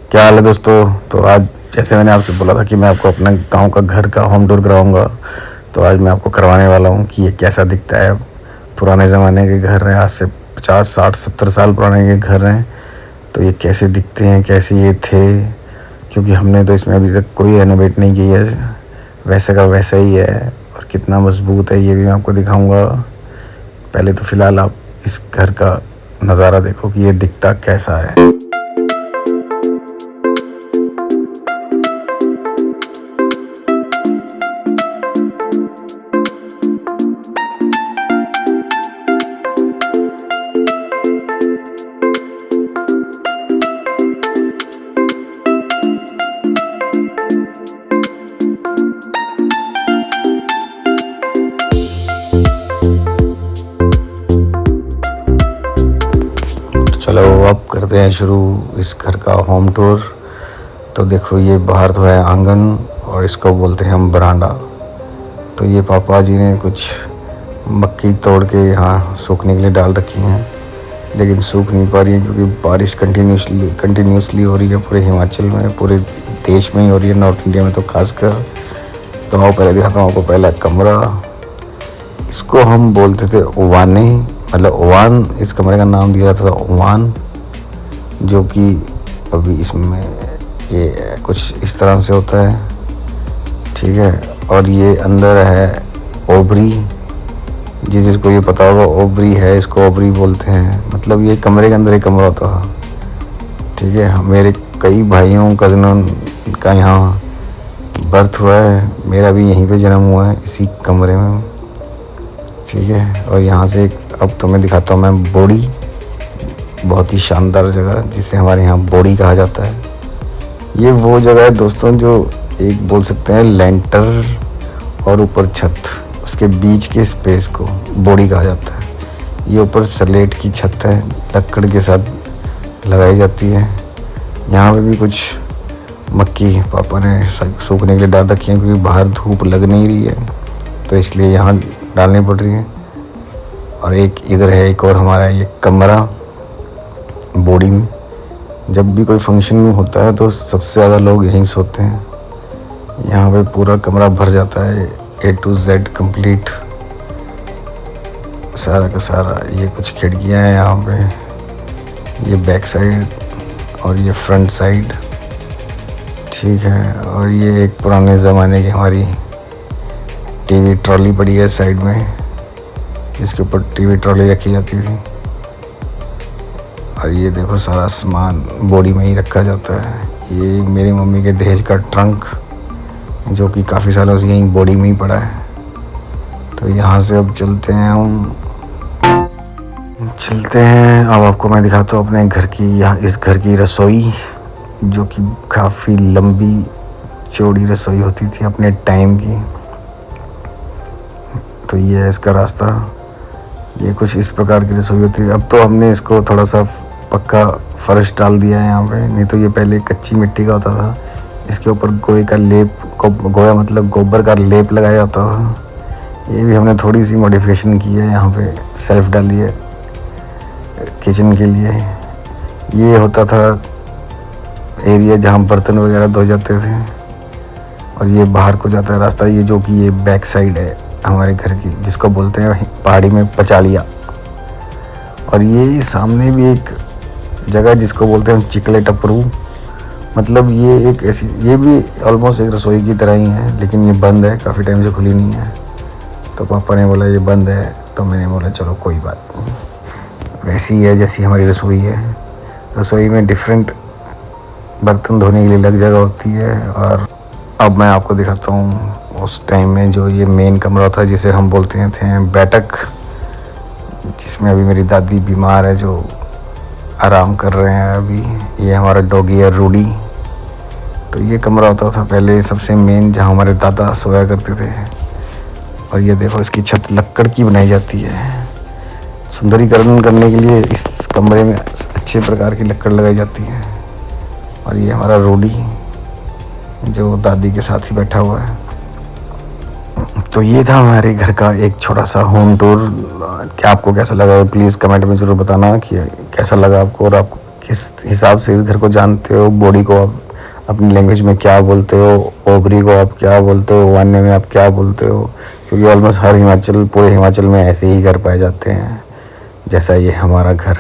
क्या हाल है दोस्तों। तो आज जैसे मैंने आपसे बोला था कि मैं आपको अपने गांव का घर का होम टूर कराऊंगा, तो आज मैं आपको करवाने वाला हूं कि ये कैसा दिखता है। पुराने ज़माने के घर हैं, आज से 50 60 70 साल पुराने ये घर हैं। तो ये कैसे दिखते हैं, कैसे ये थे, क्योंकि हमने तो इसमें अभी तक कोई रेनोवेट नहीं किया है, वैसे का वैसा ही है। और कितना मजबूत है ये भी मैं आपको दिखाऊंगा। पहले तो फ़िलहाल आप इस घर का नज़ारा देखो कि ये दिखता कैसा है। चलो अब करते हैं शुरू इस घर का होम टूर। तो देखो ये बाहर तो है आंगन और इसको बोलते हैं हम बरांडा। तो ये पापा जी ने कुछ मक्की तोड़ के यहाँ सूखने के लिए डाल रखी हैं, लेकिन सूख नहीं पा रही है क्योंकि बारिश कंटिन्यूसली हो रही है पूरे हिमाचल में, पूरे देश में ही हो रही है, नॉर्थ इंडिया में तो खासकर। तो आओ पहले दिखाता हूँ आपको पहला कमरा। इसको हम बोलते थे ओवाने, मतलब ओवान, इस कमरे का नाम दिया था ओवान, जो कि अभी इसमें ये कुछ इस तरह से होता है, ठीक है। और ये अंदर है ओबरी, जिसको ये पता होगा ओबरी है, इसको ओबरी बोलते हैं। मतलब ये कमरे के अंदर एक कमरा होता था, ठीक है। मेरे कई भाइयों कज़नों का यहाँ बर्थ हुआ है, मेरा भी यहीं पे जन्म हुआ है इसी कमरे में, ठीक है। और यहाँ से अब तो मैं दिखाता हूँ मैं बोड़ी, बहुत ही शानदार जगह जिसे हमारे यहाँ बोड़ी कहा जाता है। ये वो जगह है दोस्तों जो एक बोल सकते हैं लेंटर और ऊपर छत, उसके बीच के स्पेस को बोड़ी कहा जाता है। ये ऊपर स्लेट की छत है, लकड़ के साथ लगाई जाती है। यहाँ पे भी कुछ मक्की पापा ने सूखने के लिए डाल रखी है, क्योंकि बाहर धूप लग नहीं रही है तो इसलिए यहाँ डालनी पड़ रही है। और एक इधर है एक और हमारा ये कमरा बोड़ी में। जब भी कोई फंक्शन होता है तो सबसे ज़्यादा लोग यहीं सोते हैं। यहाँ पे पूरा कमरा भर जाता है A to Z कंप्लीट, सारा का सारा। ये कुछ खिड़कियाँ हैं यहाँ पे, ये बैक साइड और ये फ्रंट साइड, ठीक है। और ये एक पुराने ज़माने की हमारी टीवी ट्रॉली पड़ी है साइड में, जिसके ऊपर टीवी ट्रॉली रखी जाती थी। और ये देखो सारा सामान बॉडी में ही रखा जाता है। ये मेरी मम्मी के दहेज का ट्रंक, जो कि काफ़ी सालों से यहीं बॉडी में ही पड़ा है। तो यहाँ से अब चलते हैं अब आपको मैं दिखाता हूँ अपने घर की, यहाँ इस घर की रसोई, जो कि काफ़ी लंबी चौड़ी रसोई होती थी अपने टाइम की। तो ये है इसका रास्ता, ये कुछ इस प्रकार की रसोई होती है। अब तो हमने इसको थोड़ा सा पक्का फर्श डाल दिया है यहाँ पे, नहीं तो ये पहले कच्ची मिट्टी का होता था। इसके ऊपर गोए का लेप, गोया मतलब गोबर का लेप लगाया जाता था। ये भी हमने थोड़ी सी मॉडिफिकेशन की है, यहाँ पे सेल्फ डाली है किचन के लिए। ये होता था एरिया जहाँ बर्तन वगैरह धो जाते थे, और ये बाहर को जाता है रास्ता, ये जो कि ये बैक साइड है हमारे घर की, जिसको बोलते हैं पहाड़ी में पचाड़िया। और ये सामने भी एक जगह जिसको बोलते हैं चिकले टपरू, मतलब ये एक ऐसी, ये भी ऑलमोस्ट एक रसोई की तरह ही है, लेकिन ये बंद है, काफ़ी टाइम से खुली नहीं है। तो पापा ने बोला ये बंद है, तो मैंने बोला चलो कोई बात नहीं, वैसी ही है जैसी हमारी रसोई है। रसोई में डिफरेंट बर्तन धोने के लिए अलग जगह होती है। और अब मैं आपको दिखाता हूँ उस टाइम में जो ये मेन कमरा था, जिसे हम बोलते थे बैठक, जिसमें अभी मेरी दादी बीमार है, जो आराम कर रहे हैं अभी। ये हमारा डॉगी है रूडी। तो ये कमरा होता था पहले सबसे मेन, जहाँ हमारे दादा सोया करते थे। और ये देखो इसकी छत लक्कड़ की बनाई जाती है। सुंदरीकरण करने के लिए इस कमरे में अच्छे प्रकार की लक्कड़ लगाई जाती है। और ये हमारा रूडी, जो दादी के साथ ही बैठा हुआ है। तो ये था हमारे घर का एक छोटा सा होम टूर। क्या आपको कैसा लगा प्लीज़ कमेंट में ज़रूर बताना कि कैसा लगा आपको, और आपको किस हिसाब से इस घर को जानते हो, बॉडी को आप अपनी लैंग्वेज में क्या बोलते हो, ओवरी को आप क्या बोलते हो, वान्य में आप क्या बोलते हो, क्योंकि ऑलमोस्ट हर पूरे हिमाचल में ऐसे ही घर पाए जाते हैं जैसा ये हमारा घर।